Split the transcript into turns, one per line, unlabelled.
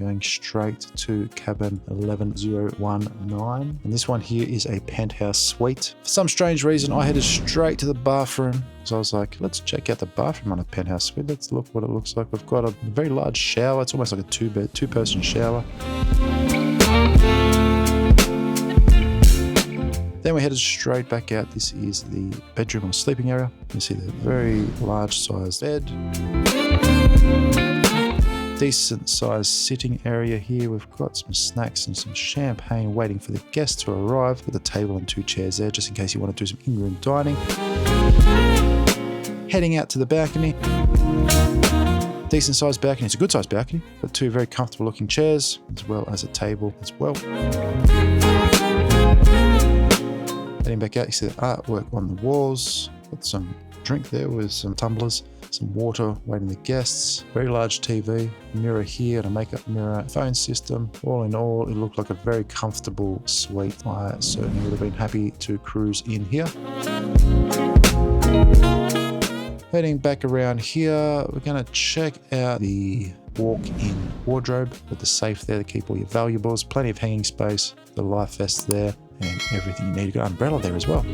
going straight to cabin 11019. And this one here is a penthouse suite. For some strange reason, I headed straight to the bathroom. So I was like, let's check out the bathroom on a penthouse suite. Let's look what it looks like. We've got a very large shower. It's almost like a two-person shower. Then we headed straight back out. This is the bedroom or sleeping area. You see the very large sized bed. Decent sized sitting area here. We've got some snacks and some champagne waiting for the guests to arrive, with a table and 2 chairs there just in case you want to do some in-room dining. Heading out to the balcony. Decent sized balcony. It's a good sized balcony. Got 2 very comfortable looking chairs as well as a table as well. Heading back out, you see the artwork on the walls. Got some drink there with some tumblers, some water waiting the guests. Very large TV, mirror here and a makeup mirror, phone system. All in all, it looked like a very comfortable suite. I certainly would have been happy to cruise in here. Heading back around here, we're going to check out the walk-in wardrobe with the safe there to keep all your valuables. Plenty of hanging space, the life vest there, and everything you need. You've got an umbrella there as well.